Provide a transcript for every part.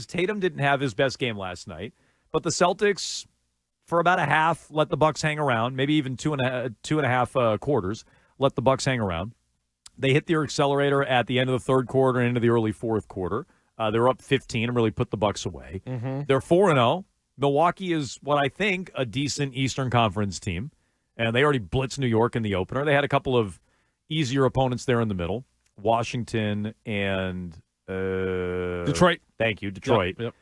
Tatum didn't have his best game last night, but the Celtics, for about a half, let the Bucks hang around, maybe even two and a half quarters, let the Bucks hang around. They hit their accelerator at the end of the third quarter and into the early fourth quarter. They were up 15 and really put the Bucks away. Mm-hmm. They're 4-0. Milwaukee is what I think a decent Eastern Conference team, and they already blitzed New York in the opener. They had a couple of easier opponents there in the middle, Washington and Detroit. Thank you, Detroit. Yep.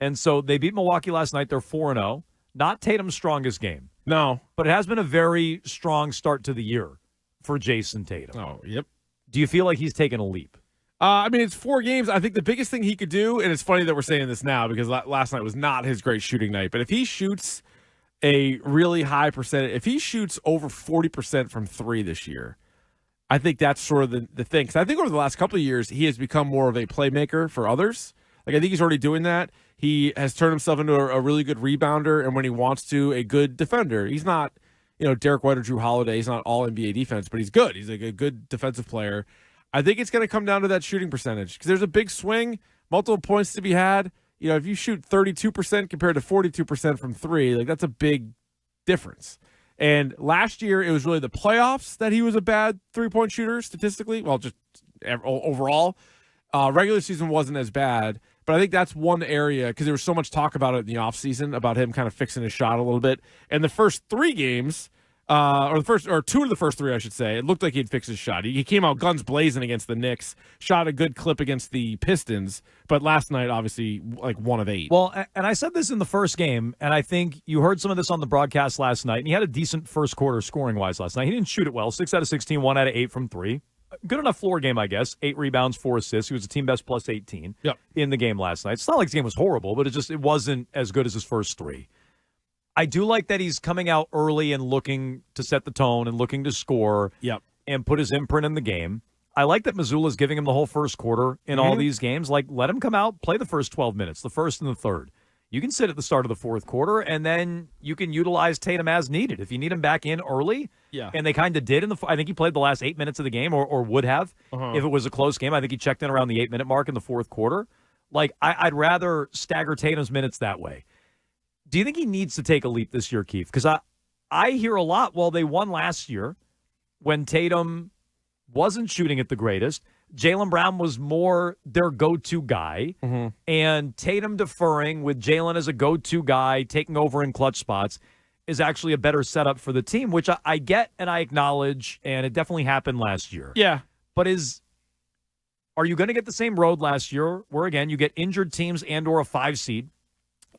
And so they beat Milwaukee last night. They're 4-0. Not Tatum's strongest game. No. But it has been a very strong start to the year for Jason Tatum. Oh, yep. Do you feel like he's taken a leap? I mean, it's 4 games. I think the biggest thing he could do, and it's funny that we're saying this now because last night was not his great shooting night, but if he shoots a really high percentage, if he shoots over 40% from 3 this year, I think that's sort of the thing. Because I think over the last couple of years, he has become more of a playmaker for others. Like, I think he's already doing that. He has turned himself into a really good rebounder, and when he wants to, a good defender. He's not, Derek White or Drew Holiday. He's not all NBA defense, but he's good. He's like a good defensive player. I think it's going to come down to that shooting percentage because there's a big swing, multiple points to be had. If you shoot 32% compared to 42% from 3, like that's a big difference. And last year, it was really the playoffs that he was a bad three-point shooter statistically. Well, just overall. Regular season wasn't as bad, but I think that's one area because there was so much talk about it in the offseason about him kind of fixing his shot a little bit. And the first 3 games, or 2 of the first 3, I should say, it looked like he'd fixed his shot. He came out guns blazing against the Knicks, shot a good clip against the Pistons, but last night, obviously, like 1 of 8. Well, and I said this in the first game, and I think you heard some of this on the broadcast last night, and he had a decent first quarter scoring-wise last night. He didn't shoot it well, 6 out of 16, 1 out of 8 from 3. Good enough floor game, I guess. 8 rebounds, 4 assists. He was a team best plus 18 in the game last night. It's not like his game was horrible, but it wasn't as good as his first 3. I do like that he's coming out early and looking to set the tone and looking to score and put his imprint in the game. I like that Missoula's giving him the whole first quarter in all these games. Like, let him come out, play the first 12 minutes, the first and the third. You can sit at the start of the fourth quarter, and then you can utilize Tatum as needed. If you need him back in early, and they kind of did. I think he played the last 8 minutes of the game or would have if it was a close game. I think he checked in around the 8-minute mark in the fourth quarter. Like, I'd rather stagger Tatum's minutes that way. Do you think he needs to take a leap this year, Keefe? Because I hear a lot, well, they won last year when Tatum wasn't shooting it the greatest. Jaylen Brown was more their go-to guy, and Tatum deferring with Jaylen as a go-to guy, taking over in clutch spots, is actually a better setup for the team, which I get and I acknowledge, and it definitely happened last year. Yeah. But are you going to get the same road last year where, again, you get injured teams and or a 5 seed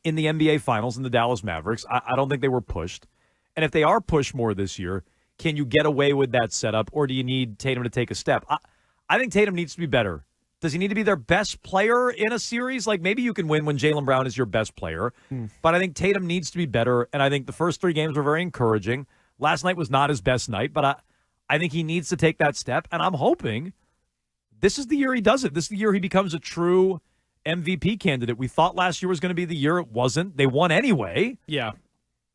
in the NBA Finals in the Dallas Mavericks? I don't think they were pushed. And if they are pushed more this year, can you get away with that setup, or do you need Tatum to take a step? I think Tatum needs to be better. Does he need to be their best player in a series? Like, maybe you can win when Jaylen Brown is your best player. But I think Tatum needs to be better, and I think the first 3 games were very encouraging. Last night was not his best night, but I think he needs to take that step, and I'm hoping this is the year he does it. This is the year he becomes a true MVP candidate. We thought last year was going to be the year. It wasn't. They won anyway. Yeah.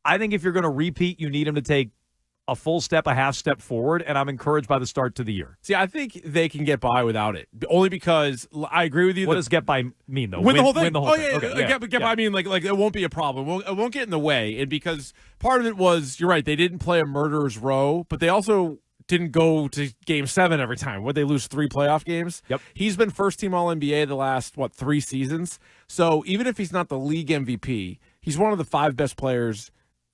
I think if you're going to repeat, you need him to take a full step, a half step forward, and I'm encouraged by the start to the year. See, I think they can get by without it, only because I agree with you. What does get by mean, though? Win the whole thing. Win the whole thing. Yeah, Okay, get by mean like it won't be a problem. It won't get in the way, and because part of it was, you're right, they didn't play a murderer's row, but they also didn't go to Game 7 every time. Would they lose 3 playoff games? Yep. He's been first-team All-NBA the last, 3 seasons? So even if he's not the league MVP, he's one of the 5 best players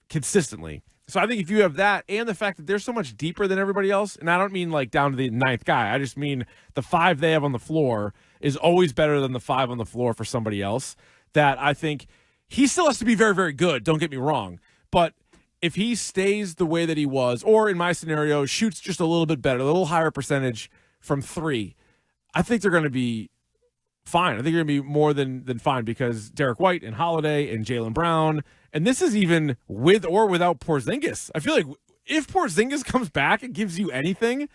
consistently. So I think if you have that and the fact that they're so much deeper than everybody else, and I don't mean like down to the 9th guy, I just mean the 5 they have on the floor is always better than the 5 on the floor for somebody else, that I think he still has to be very, very good, don't get me wrong. But if he stays the way that he was, or in my scenario, shoots just a little bit better, a little higher percentage from 3, I think they're going to be fine. I think they're going to be more than fine because Derek White and Holiday and Jaylen Brown, and this is even with or without Porzingis. I feel like if Porzingis comes back and gives you anything,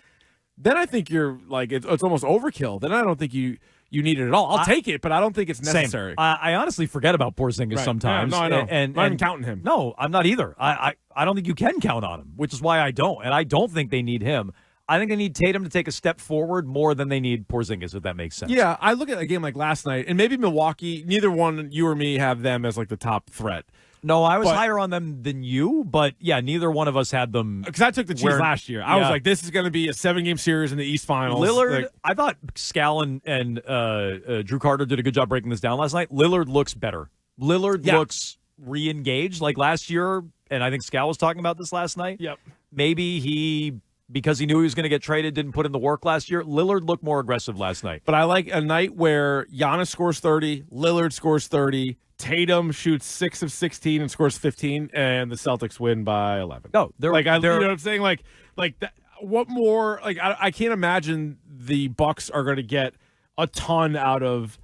then I think you're like, it's almost overkill. Then I don't think you need it at all. I'll take it, but I don't think it's necessary. I honestly forget about Porzingis sometimes. Yeah, no, I know. And I'm not even counting him. No, I'm not either. I don't think you can count on him, which is why I don't. And I don't think they need him. I think they need Tatum to take a step forward more than they need Porzingis, if that makes sense. Yeah, I look at a game like last night, and maybe Milwaukee, neither one, you or me, have them as like the top threat. No, I was higher on them than you, but yeah, neither one of us had them. Because I took the Chiefs last year. I was like, this is going to be a 7-game series in the East Finals. Lillard, I thought Scal and Drew Carter did a good job breaking this down last night. Lillard looks better. Lillard looks re-engaged like last year, and I think Scal was talking about this last night. Yep. Maybe because he knew he was going to get traded, didn't put in the work last year. Lillard looked more aggressive last night. But I like a night where Giannis scores 30, Lillard scores 30, Tatum shoots 6 of 16 and scores 15, and the Celtics win by 11. No, you know what I'm saying? Like that, what more? Like I can't imagine the Bucks are going to get a ton out of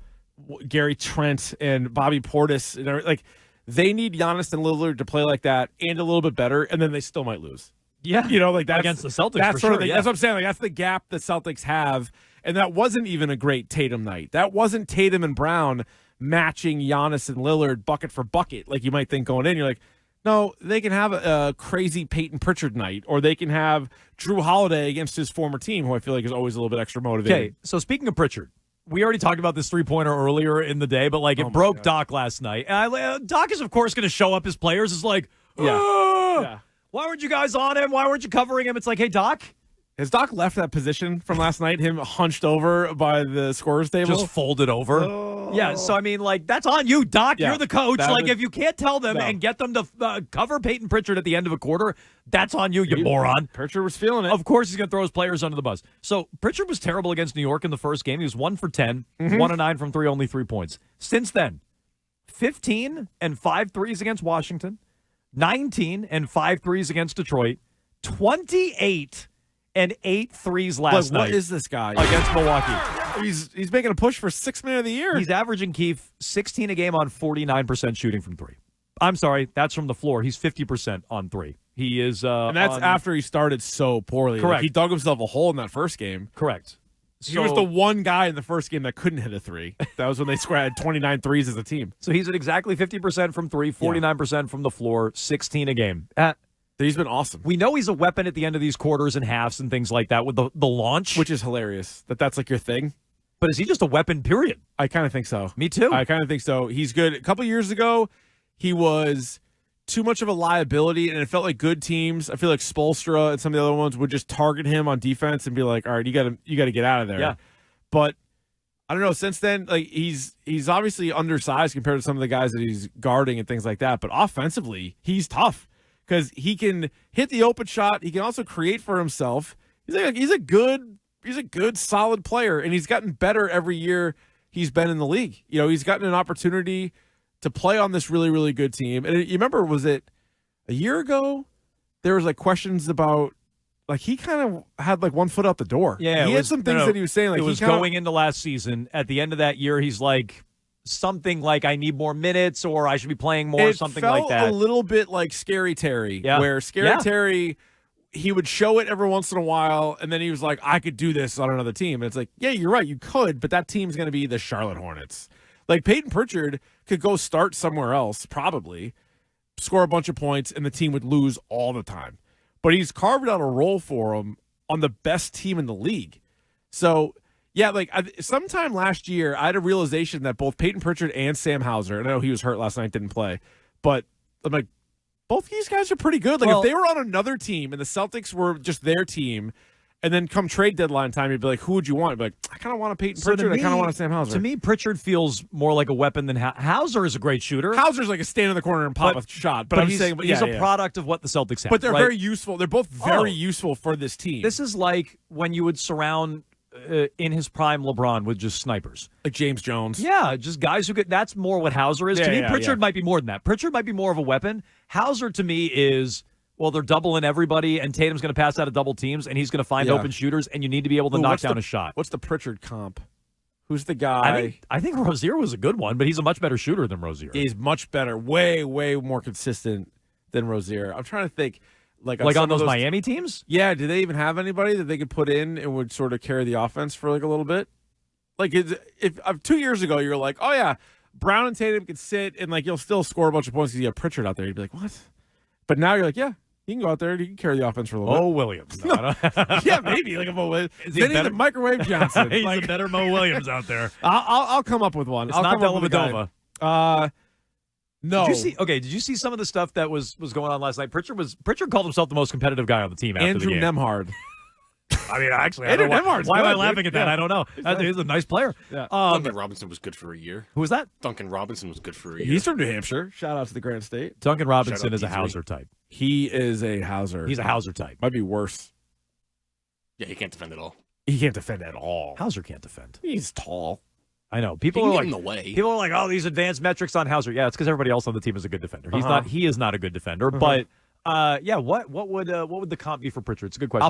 Gary Trent and Bobby Portis and everything. Like they need Giannis and Lillard to play like that and a little bit better, and then they still might lose. Yeah, that's against the Celtics. That's for sort sure, of that's what I'm saying. Like that's the gap the Celtics have, and that wasn't even a great Tatum night. That wasn't Tatum and Brown matching Giannis and Lillard bucket for bucket, like you might think going in. You're like, no, they can have a crazy Peyton Pritchard night, or they can have Drew Holiday against his former team, who I feel like is always a little bit extra motivated. Okay, so speaking of Pritchard, we already talked about this three-pointer earlier in the day, but like it broke Doc last night. And Doc is, of course, going to show up his players. Is like, why weren't you guys on him? Why weren't you covering him? It's like, hey, Doc. Has Doc left that position from last night, him hunched over by the scorer's table? Just folded over. Oh. Yeah, so I mean, like, that's on you, Doc. Yeah, you're the coach. Like, if you can't tell them and get them to cover Peyton Pritchard at the end of a quarter, that's on you, you moron. Pritchard was feeling it. Of course he's going to throw his players under the bus. So Pritchard was terrible against New York in the first game. He was 1 for 10, 1 of 9 from 3, only 3 points. Since then, 15 and 5 threes against Washington, 19 and 5 threes against Detroit, 28 and 8 threes last night. What is this guy against Milwaukee? He's making a push for 6th man of the year. He's averaging, Keefe, 16 a game on 49% shooting from 3. I'm sorry, that's from the floor. He's 50% on 3. He is, and that's after he started so poorly. Correct. Like, he dug himself a hole in that first game. Correct. He was the one guy in the first game that couldn't hit a 3. That was when they had 29 threes as a team. So he's at exactly 50% from 3, 49% from the floor, 16 a game. He's been awesome. We know he's a weapon at the end of these quarters and halves and things like that with the launch. Which is hilarious. That's like your thing. But is he just a weapon, period? I kind of think so. Me too. I kind of think so. He's good. A couple years ago, he was too much of a liability, and it felt like good teams. I feel like Spoelstra and some of the other ones would just target him on defense and be like, all right, you got to get out of there. Yeah. But I don't know. Since then, like he's obviously undersized compared to some of the guys that he's guarding and things like that. But offensively, he's tough because he can hit the open shot. He can also create for himself. He's a good solid player, and he's gotten better every year he's been in the league. You know, he's gotten an opportunity to play on this really, really good team. And you remember, was it a year ago? There was like questions about, like, he kind of had like one foot out the door. Yeah, he had some things that he was saying. Like, it was going into last season. At the end of that year, he's like something like, I need more minutes, or I should be playing more, something like that. It felt a little bit like Scary Terry, where Scary Terry, he would show it every once in a while, and then he was like, I could do this on another team. And it's like, yeah, you're right, you could, but that team's going to be the Charlotte Hornets. Like, Peyton Pritchard could go start somewhere else, probably, score a bunch of points, and the team would lose all the time. But he's carved out a role for him on the best team in the league. So, yeah, like, sometime last year, I had a realization that both Peyton Pritchard and Sam Hauser, and I know he was hurt last night, didn't play, but I'm like, both these guys are pretty good. Like, if they were on another team and the Celtics were just their team, and then come trade deadline time, you'd be like, who would you want? You'd be like, I kind of want a Peyton Pritchard. I kind of want a Sam Hauser. To me, Pritchard feels more like a weapon than Hauser is a great shooter. Hauser's like a stand in the corner and pop a shot. But I'm saying, he's a product of what the Celtics have. But they're very useful. They're both very useful for this team. This is like when you would surround, in his prime, LeBron with just snipers. Like James Jones. Yeah, just guys who could. That's more what Hauser is. To me, Pritchard might be more than that. Pritchard might be more of a weapon. Hauser, to me, is... Well, they're doubling everybody, and Tatum's going to pass out of double teams, and he's going to find open shooters, and you need to be able to knock down a shot. What's the Pritchard comp? Who's the guy? I think Rozier was a good one, but he's a much better shooter than Rozier. He's much better, way, way more consistent than Rozier. I'm trying to think. Like on those Miami teams? Yeah, do they even have anybody that they could put in and would sort of carry the offense for like a little bit? Like, if 2 years ago you were like, oh, yeah, Brown and Tatum could sit, and like you'll still score a bunch of points because you have Pritchard out there. You'd be like, what? But now you're like, yeah. He can go out there. He can carry the offense for a little bit. Mo Williams. No, Yeah, maybe like a Mo Williams. Is he Then he's better? a Microwave Johnson. He's Like, a better Mo Williams out there. I'll come up with one. It's I'll not come up with a guy. Dellavedova. No. Did you see some of the stuff that was going on last night? Pritchard called himself the most competitive guy on the team after Andrew the game. Nemhard. I mean, actually, Andrew I don't know Nemhard's why am I good, laughing dude. at that? Yeah. I don't know. He's a nice player. Yeah. Duncan Robinson was good for a year. Who was that? Duncan Robinson was good for a year. He's from New Hampshire. Shout out to the Grand State. Duncan Robinson out is a D3. Hauser type. He is a Hauser. He's a Hauser type. Might be worse. Yeah, he can't defend at all. He can't defend at all. Hauser can't defend. He's tall. I know. He People can are get like, in the way. people are like, oh, these advanced metrics on Hauser. Yeah, it's because everybody else on the team is a good defender. He's not. He is not a good defender. But what would the comp be for Pritchard? It's a good question.